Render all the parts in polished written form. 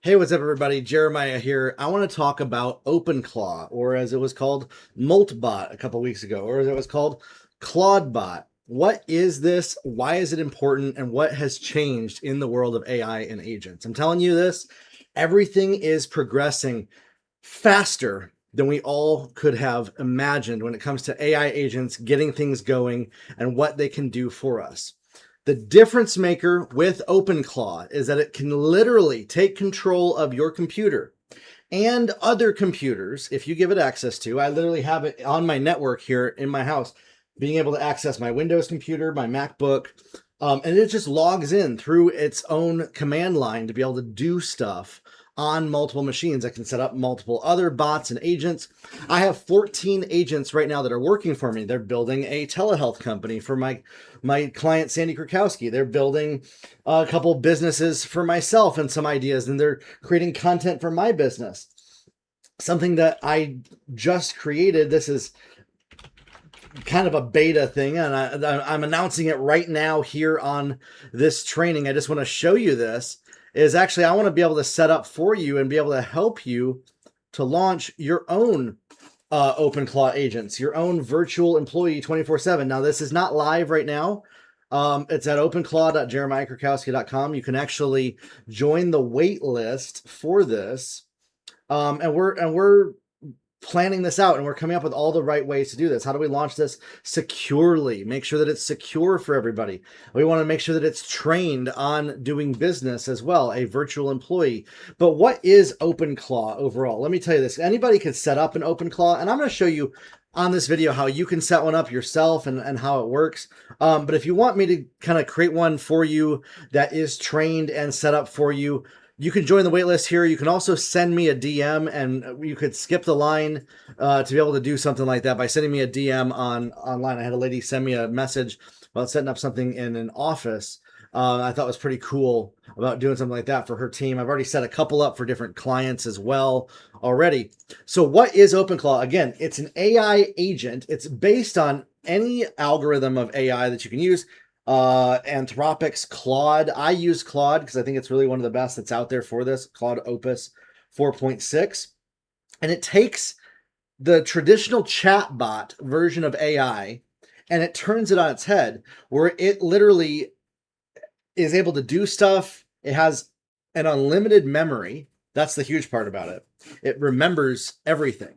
Hey, what's up, everybody? Jeremiah here. I want to talk about OpenClaw, or as it was called, Moltbot a couple weeks ago, or as it was called, ClaudeBot. What is this? Why is it important? And what has changed in the world of AI and agents? I'm telling you this, everything is progressing faster than we all could have imagined when it comes to AI agents getting things going and what they can do for us. The difference maker with OpenClaw is that it can literally take control of your computer and other computers if you give it access to. I literally have it on my network here in my house, being able to access my Windows computer, my MacBook, and it just logs in through its own command line to be able to do stuff on multiple machines. I can set up multiple other bots and agents. I have 14 agents right now that are working for me. They're building a telehealth company for my client, Sandy Krakowski. They're building a couple businesses for myself and some ideas, and they're creating content for my business. Something that I just created. This is kind of a beta thing, and I'm announcing it right now here on this training. I just want to show you this. Is actually, I want to be able to set up for you and be able to help you to launch your own OpenClaw agents, your own virtual employee 24/7. Now, this is not live right now. It's at openclaw.jeremiahkrakowski.com. You can actually join the wait list for this. And we're planning this out, and we're coming up with all the right ways to do this. How do we launch this securely? Make sure that it's secure for everybody. We want to make sure that it's trained on doing business as well, a virtual employee. But what is OpenClaw overall? Let me tell you this. Anybody can set up an OpenClaw, and I'm going to show you on this video how you can set one up yourself and how it works. But if you want me to kind of create one for you that is trained and set up for you, you can join the waitlist here. You can also send me a DM, and you could skip the line to be able to do something like that by sending me a DM online. I had a lady send me a message about setting up something in an office. I thought was pretty cool about doing something like that for her team. I've already set a couple up for different clients as well already. So what is OpenClaw? Again, it's an AI agent. It's based on any algorithm of AI that you can use. Anthropic's Claude. I use Claude because I think it's really one of the best that's out there for this, Claude Opus 4.6. And it takes the traditional chatbot version of AI and it turns it on its head, where it literally is able to do stuff. It has an unlimited memory. That's the huge part about it. It remembers everything.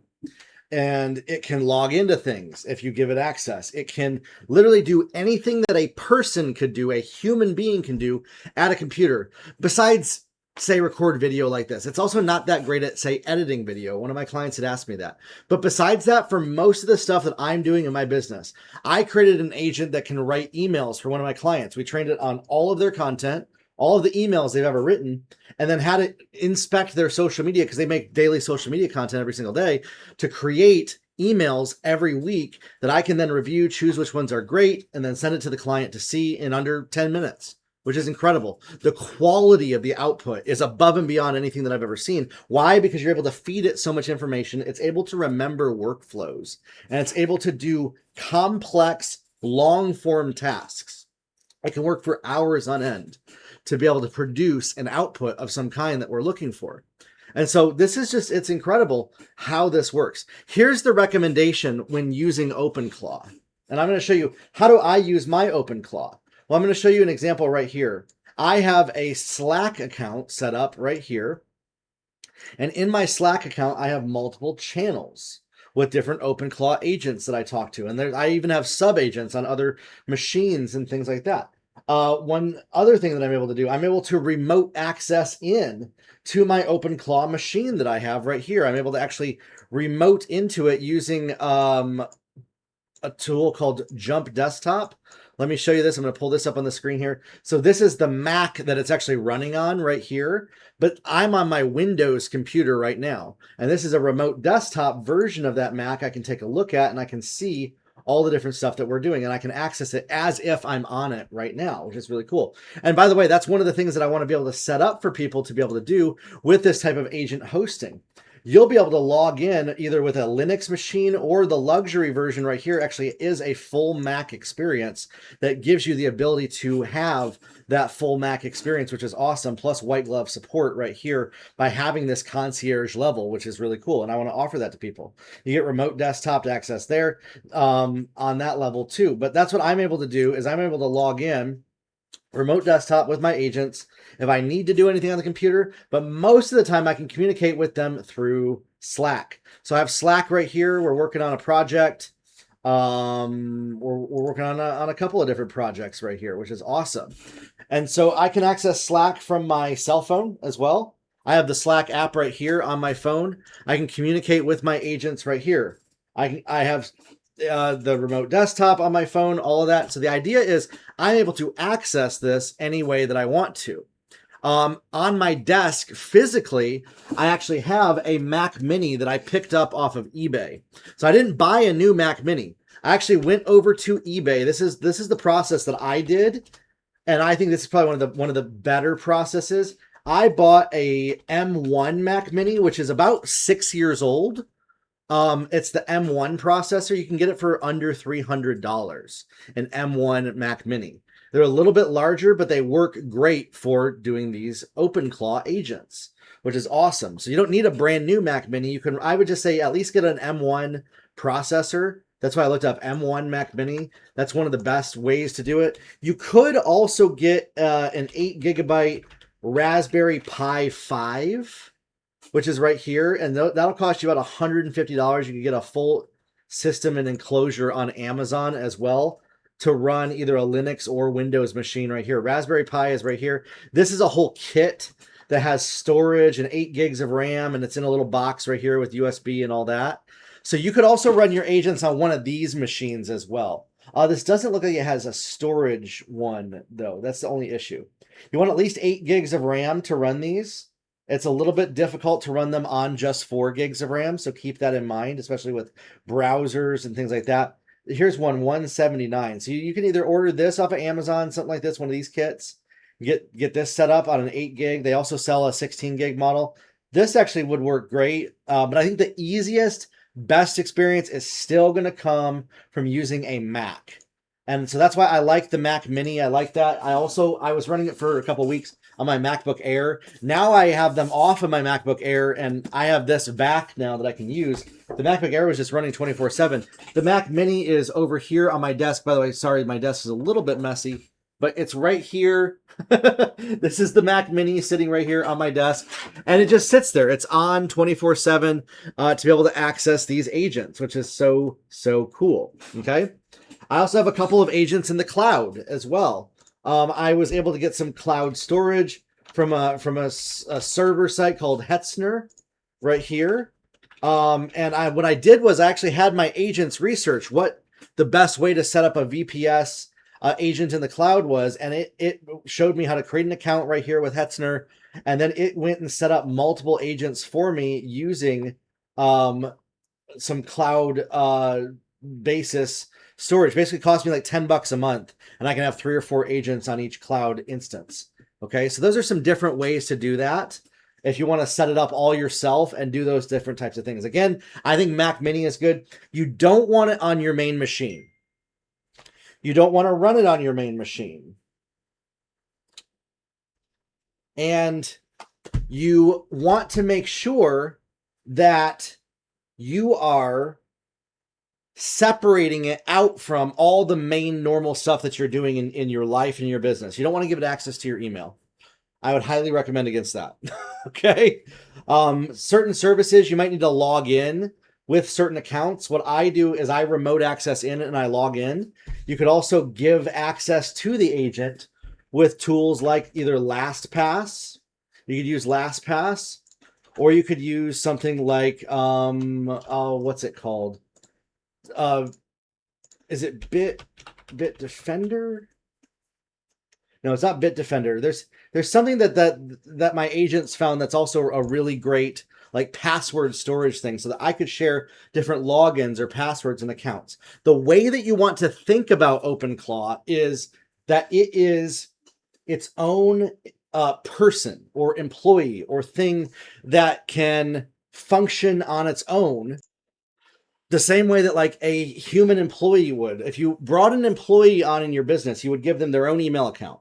And it can log into things if you give it access. It can literally do anything that a person could do, a human being can do at a computer, besides, say, record video like this. It's also not that great at, say, editing video. One of my clients had asked me that. But besides that, for most of the stuff that I'm doing in my business, I created an agent that can write emails for one of my clients. We trained it on all of their content, all of the emails they've ever written, and then had it inspect their social media, because they make daily social media content every single day, to create emails every week that I can then review, choose which ones are great, and then send it to the client to see in under 10 minutes, which is incredible. The quality of the output is above and beyond anything that I've ever seen. Why? Because you're able to feed it so much information. It's able to remember workflows, and it's able to do complex, long-form tasks. It can work for hours on end to be able to produce an output of some kind that we're looking for. And so this is just, it's incredible how this works. Here's the recommendation when using OpenClaw. And I'm going to show you, how do I use my OpenClaw? Well, I'm going to show you an example right here. I have a Slack account set up right here. And in my Slack account, I have multiple channels with different OpenClaw agents that I talk to. And I even have sub-agents on other machines and things like that. One other thing that I'm able to do, I'm able to remote access in to my OpenClaw machine that I have right here. I'm able to actually remote into it using a tool called Jump Desktop. Let me show you this. I'm going to pull this up on the screen here. So this is the Mac that it's actually running on right here, but I'm on my Windows computer right now. And this is a remote desktop version of that Mac I can take a look at, and I can see all the different stuff that we're doing, and I can access it as if I'm on it right now, which is really cool. And by the way, that's one of the things that I want to be able to set up for people to be able to do with this type of agent hosting. you'll be able to log in either with a Linux machine, or the luxury version right here actually is a full Mac experience that gives you the ability to have that full Mac experience, which is awesome, plus white glove support right here by having this concierge level, which is really cool. And I want to offer that to people. You get remote desktop access there on that level too. But that's what I'm able to do, is I'm able to log in remote desktop with my agents if I need to do anything on the computer, but most of the time I can communicate with them through Slack. So I have Slack right here. We're working on a project. We're working on a couple of different projects right here, which is awesome. And so I can access Slack from my cell phone as well. I have the Slack app right here on my phone. I can communicate with my agents right here. I have the remote desktop on my phone, all of that. So the idea is I'm able to access this any way that I want to. On my desk physically, I actually have a Mac Mini that I picked up off of eBay. So I didn't buy a new Mac Mini. I actually went over to eBay. This is the process that I did, and I think this is probably one of the better processes. I bought a M1 Mac Mini, which is about 6 years old. It's the M1 processor. You can get it for under $300, an M1 Mac Mini. They're a little bit larger, but they work great for doing these OpenClaw agents, which is awesome. So you don't need a brand new Mac Mini. I would just say at least get an M1 processor. That's why I looked up M1 Mac Mini. That's one of the best ways to do it. You could also get an 8 gigabyte Raspberry Pi 5, which is right here, and that'll cost you about $150. You can get a full system and enclosure on Amazon as well to run either a Linux or Windows machine right here. Raspberry Pi is right here. This is a whole kit that has storage and 8 gigs of RAM, and it's in a little box right here with USB and all that. So you could also run your agents on one of these machines as well. This doesn't look like it has a storage one, though. That's the only issue. You want at least 8 gigs of RAM to run these. It's a little bit difficult to run them on just 4 gigs of RAM, so keep that in mind, especially with browsers and things like that. Here's one, $179. So you can either order this off of Amazon, something like this, one of these kits. Get this set up on an 8 gig. They also sell a 16 gig model. This actually would work great, but I think the easiest, best experience is still going to come from using a Mac. And so that's why I like the Mac Mini. I like that. I was running it for a couple weeks on my MacBook Air. Now I have them off of my MacBook Air, and I have this back now that I can use. The MacBook Air was just running 24/7. The Mac Mini is over here on my desk. By the way, sorry, my desk is a little bit messy, but it's right here. This is the Mac Mini sitting right here on my desk, and it just sits there. It's on 24/7 to be able to access these agents, which is so cool. Okay. I also have a couple of agents in the cloud as well. I was able to get some cloud storage from a server site called Hetzner right here. And what I did was I actually had my agents research what the best way to set up a VPS agent in the cloud was, and it showed me how to create an account right here with Hetzner, and then it went and set up multiple agents for me using some cloud basis storage. Basically cost me like $10 a month, and I can have 3 or 4 agents on each cloud instance. Okay, so those are some different ways to do that if you want to set it up all yourself and do those different types of things. Again, I think Mac Mini is good. You don't want it on your main machine. You don't want to run it on your main machine. And you want to make sure that you are separating it out from all the main normal stuff that you're doing in your life and your business. You don't want to give it access to your email. I would highly recommend against that. Okay. Certain services, you might need to log in with certain accounts. What I do is I remote access in and I log in. You could also give access to the agent with tools like either LastPass. You could use LastPass, or you could use something like, what's it called? Is it Bitdefender? No, it's not Bitdefender. There's something that my agents found that's also a really great like password storage thing, so that I could share different logins or passwords and accounts. The way that you want to think about OpenClaw is that it is its own person or employee or thing that can function on its own the same way that like a human employee would. If you brought an employee on in your business, you would give them their own email account.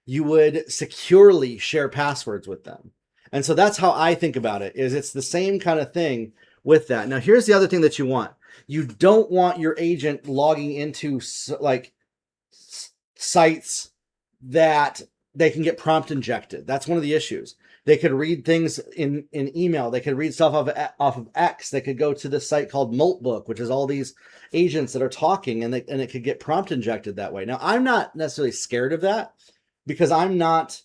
You would securely share passwords with them. And so that's how I think about it, is it's the same kind of thing with that. Now, here's the other thing that you want. You don't want your agent logging into like sites that they can get prompt injected. That's one of the issues. They could read things in email. They could read stuff off of X. They could go to the site called Moltbook, which is all these agents that are talking, and it could get prompt injected that way. Now, I'm not necessarily scared of that because I'm not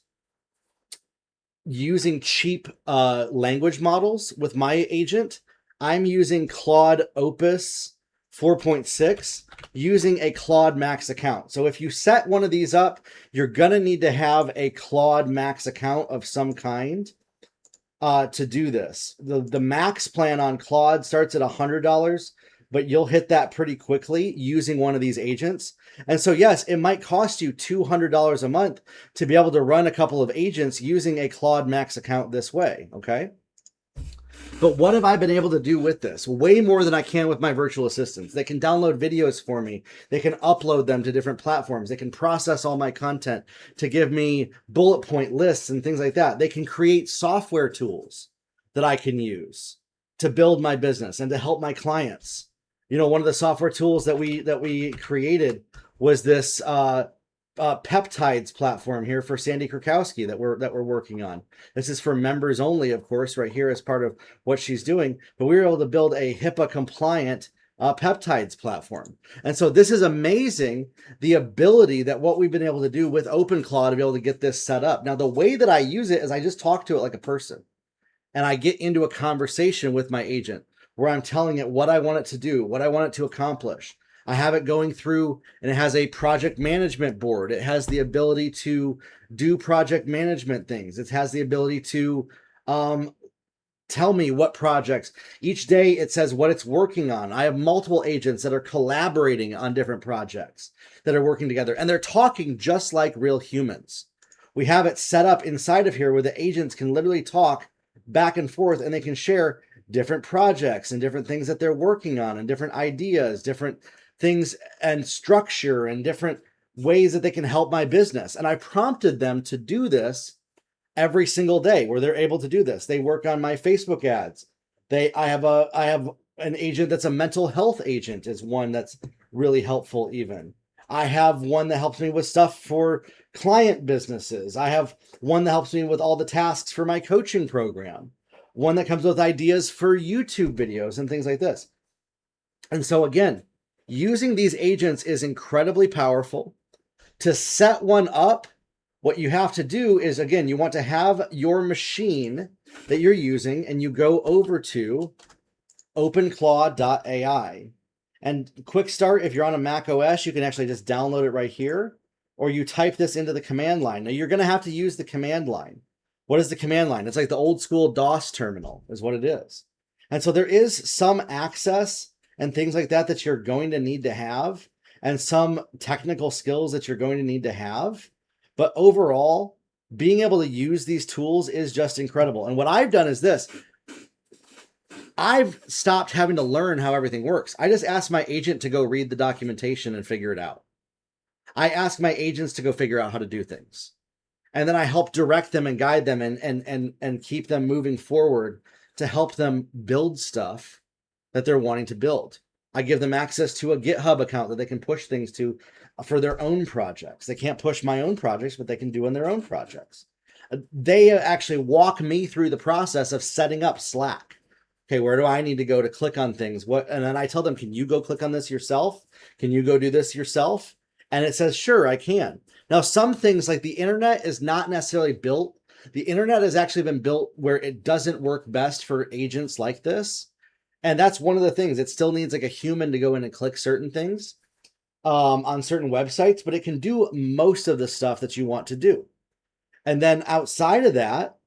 using cheap language models with my agent. I'm using Claude Opus 4.6 using a Claude Max account. So if you set one of these up, you're going to need to have a Claude Max account of some kind to do this. The Max plan on Claude starts at $100, but you'll hit that pretty quickly using one of these agents. And so, yes, it might cost you $200 a month to be able to run a couple of agents using a Claude Max account this way, okay? But what have I been able to do with this? Way more than I can with my virtual assistants. They can download videos for me. They can upload them to different platforms. They can process all my content to give me bullet point lists and things like that. They can create software tools that I can use to build my business and to help my clients. You know, one of the software tools that we created was this peptides platform here for Sandy Krakowski that we're working on. This is for members only, of course, right here as part of what she's doing. But we were able to build a HIPAA compliant peptides platform. And so this is amazing, the ability that what we've been able to do with OpenClaw to be able to get this set up. Now, the way that I use it is I just talk to it like a person, and I get into a conversation with my agent where I'm telling it what I want it to do, what I want it to accomplish. I have it going through, and it has a project management board. It has the ability to do project management things. It has the ability to tell me what projects. Each day it says what it's working on. I have multiple agents that are collaborating on different projects that are working together, and they're talking just like real humans. We have it set up inside of here where the agents can literally talk back and forth, and they can share different projects and different things that they're working on and different ideas, different things and structure and different ways that they can help my business. And I prompted them to do this every single day where they're able to do this. They work on my Facebook ads. I have an agent that's a mental health agent is one that's really helpful even. I have one that helps me with stuff for client businesses. I have one that helps me with all the tasks for my coaching program. One that comes with ideas for YouTube videos and things like this. And so again, using these agents is incredibly powerful. To set one up, what you have to do is, again, you want to have your machine that you're using, and you go over to openclaw.ai. And quick start, if you're on a Mac OS, you can actually just download it right here, or you type this into the command line. Now, you're going to have to use the command line. What is the command line? It's like the old school DOS terminal is what it is. And so there is some access and things like that that you're going to need to have, and some technical skills that you're going to need to have. But overall, being able to use these tools is just incredible. And what I've done is this. I've stopped having to learn how everything works. I just ask my agent to go read the documentation and figure it out. I ask my agents to go figure out how to do things. And then I help direct them and guide them and keep them moving forward to help them build stuff that they're wanting to build. I give them access to a GitHub account that they can push things to for their own projects. They can't push my own projects, but they can do in their own projects. They actually walk me through the process of setting up Slack. Okay, where do I need to go to click on things? And then I tell them, can you go click on this yourself? Can you go do this yourself? And it says, sure, I can. Now, some things like the internet is not necessarily built. The internet has actually been built where it doesn't work best for agents like this. And that's one of the things. It still needs like a human to go in and click certain things on certain websites, but it can do most of the stuff that you want to do. And then outside of that,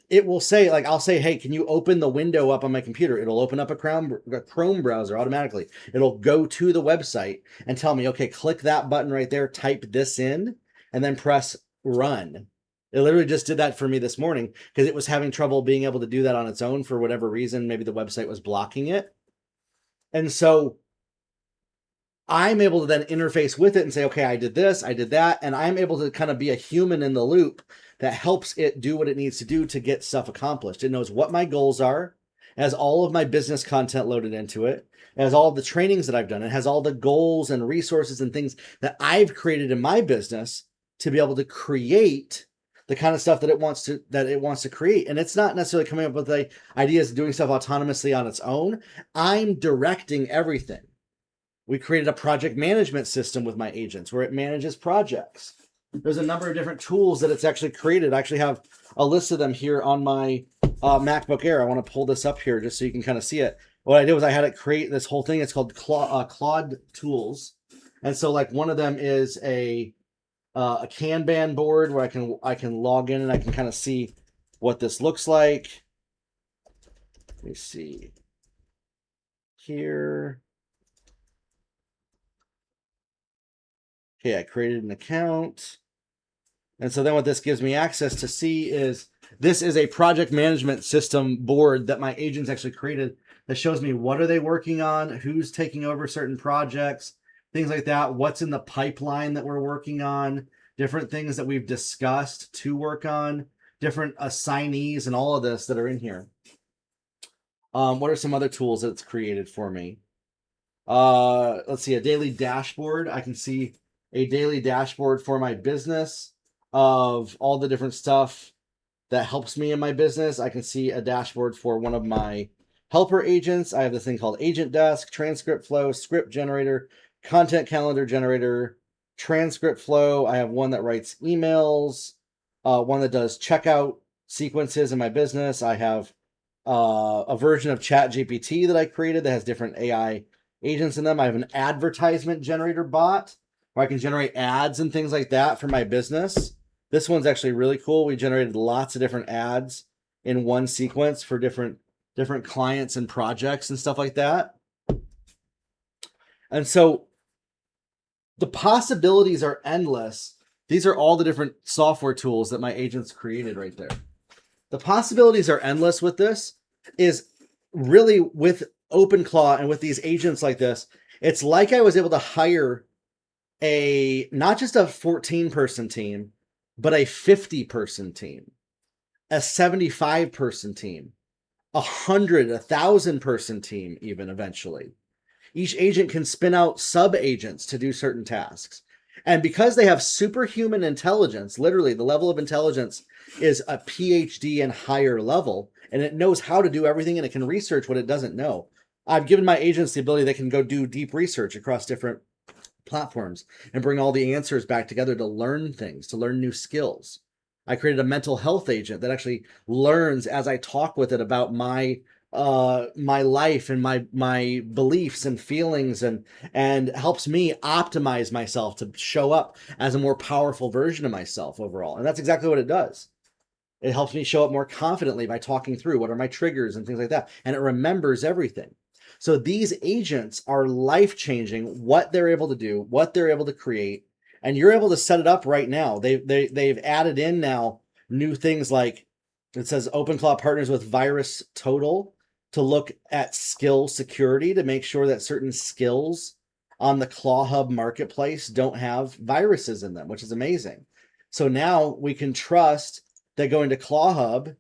it will say, like, I'll say, hey, can you open the window up on my computer? It'll open up a Chrome browser automatically. It'll go to the website and tell me, okay, click that button right there, type this in, and then press run. It literally just did that for me this morning because it was having trouble being able to do that on its own for whatever reason. Maybe the website was blocking it. And so I'm able to then interface with it and say, okay, I did this, I did that. And I'm able to kind of be a human in the loop that helps it do what it needs to do to get stuff accomplished. It knows what my goals are, it has all of my business content loaded into it, it has all of the trainings that I've done, it has all the goals and resources and things that I've created in my business to be able to create the kind of stuff that it wants to create. And it's not necessarily coming up with the ideas of doing stuff autonomously on its own. I'm directing everything. We created a project management system with my agents where it manages projects. There's a number of different tools that it's actually created. I actually have a list of them here on my MacBook Air. I want to pull this up here just so you can kind of see it. What I did was I had it create this whole thing. It's called Claude Tools. And so like one of them is a Kanban board where I can log in and I can kind of see what this looks like. Let me see here. Okay, I created an account. And so then what this gives me access to see is this is a project management system board that my agents actually created that shows me what are they working on, who's taking over certain projects, things like that, what's in the pipeline that we're working on, different things that we've discussed to work on, different assignees and all of this that are in here. What are some other tools that it's created for me? Let's see, a daily dashboard. I can see a daily dashboard for my business of all the different stuff that helps me in my business. I can see a dashboard for one of my helper agents. I have this thing called Agent Desk, Transcript Flow, Script Generator, Content Calendar Generator, Transcript Flow. I have one that writes emails, one that does checkout sequences in my business. I have a version of ChatGPT that I created that has different AI agents in them. I have an advertisement generator bot where I can generate ads and things like that for my business. This one's actually really cool. We generated lots of different ads in one sequence for different clients and projects and stuff like that. And so the possibilities are endless. These are all the different software tools that my agents created right there. The possibilities are endless with this. Is really with OpenClaw and with these agents like this, it's like I was able to hire not just a 14-person team, but a 50-person team, a 75-person team, 1,000-person team, even eventually. Each agent can spin out sub-agents to do certain tasks. And because they have superhuman intelligence, literally the level of intelligence is a PhD and higher level, and it knows how to do everything, and it can research what it doesn't know. I've given my agents the ability they can go do deep research across different platforms and bring all the answers back together to learn things, to learn new skills. I created a mental health agent that actually learns as I talk with it about my life and my beliefs and feelings and helps me optimize myself to show up as a more powerful version of myself overall. And that's exactly what it does. It helps me show up more confidently by talking through what are my triggers and things like that. And it remembers everything. So these agents are life-changing, what they're able to do, what they're able to create, and you're able to set it up right now. They've added in now new things like it says OpenClaw partners with Virus Total to look at skill security to make sure that certain skills on the ClawHub marketplace don't have viruses in them, which is amazing. So now we can trust that going to ClawHub,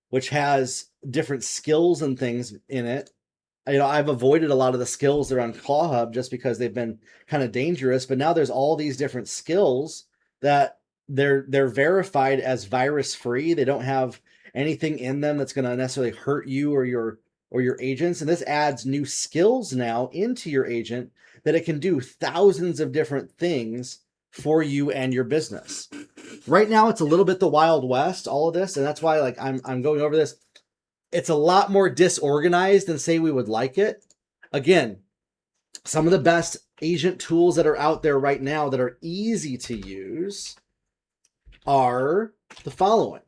which has different skills and things in it. I've avoided a lot of the skills that are on ClawHub just because they've been kind of dangerous, but now there's all these different skills that they're verified as virus free. They don't have anything in them that's going to necessarily hurt you or your agents. And this adds new skills now into your agent that it can do thousands of different things for you and your business. Right now, it's a little bit the Wild West, all of this, and that's why like I'm going over this. It's a lot more disorganized than say we would like it. Again, some of the best agent tools that are out there right now that are easy to use are the following.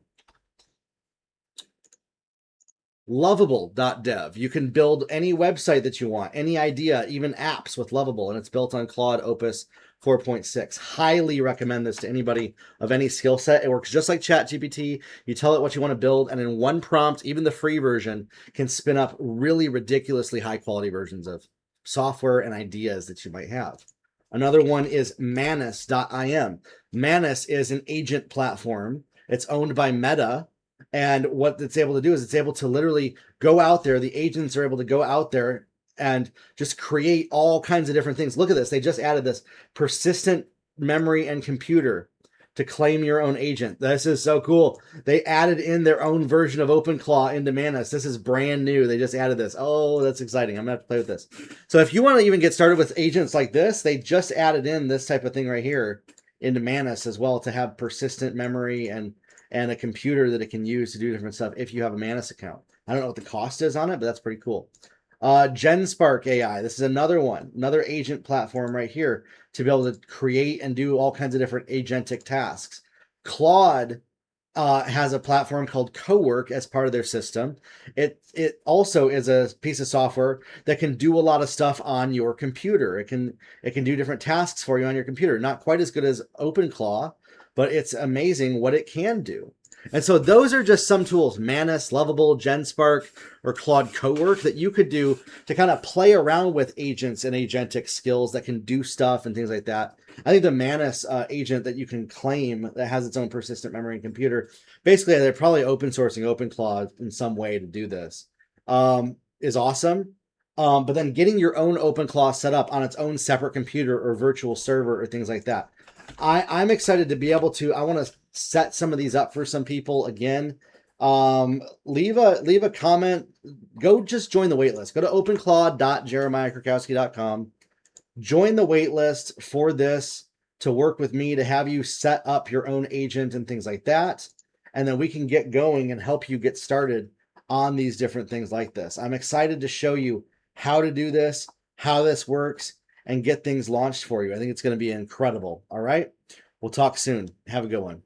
Lovable.dev. You can build any website that you want, any idea, even apps with Lovable, and it's built on Claude Opus 4.6. Highly recommend this to anybody of any skill set. It works just like ChatGPT. You tell it what you want to build, and in one prompt, even the free version can spin up really ridiculously high quality versions of software and ideas that you might have. Another one is Manus.im. Manus is an agent platform. It's owned by Meta. And what it's able to do is it's able to literally go out there. The agents are able to go out there and just create all kinds of different things. Look at this. They just added this persistent memory and computer to claim your own agent. This is so cool. They added in their own version of OpenClaw into Manus. This is brand new. They just added this. Oh, that's exciting. I'm going to have to play with this. So if you want to even get started with agents like this, they just added in this type of thing right here into Manus as well to have persistent memory and a computer that it can use to do different stuff if you have a Manus account. I don't know what the cost is on it, but that's pretty cool. GenSpark AI. This is another one, another agent platform right here to be able to create and do all kinds of different agentic tasks. Claude has a platform called Cowork as part of their system. It also is a piece of software that can do a lot of stuff on your computer. It can do different tasks for you on your computer. Not quite as good as OpenClaw, but it's amazing what it can do. And so those are just some tools, Manus, Lovable, GenSpark, or Claude Cowork that you could do to kind of play around with agents and agentic skills that can do stuff and things like that. I think the Manus agent that you can claim that has its own persistent memory and computer, basically they're probably open sourcing OpenClaw in some way to do this, is awesome. But then getting your own OpenClaw set up on its own separate computer or virtual server or things like that. I'm excited to be able to, I want to set some of these up for some people again. Leave a comment. Go just join the waitlist. Go to openclaw.jeremiahkrakowski.com. Join the waitlist for this to work with me to have you set up your own agent and things like that. And then we can get going and help you get started on these different things like this. I'm excited to show you how to do this, how this works, and get things launched for you. I think it's going to be incredible. All right. We'll talk soon. Have a good one.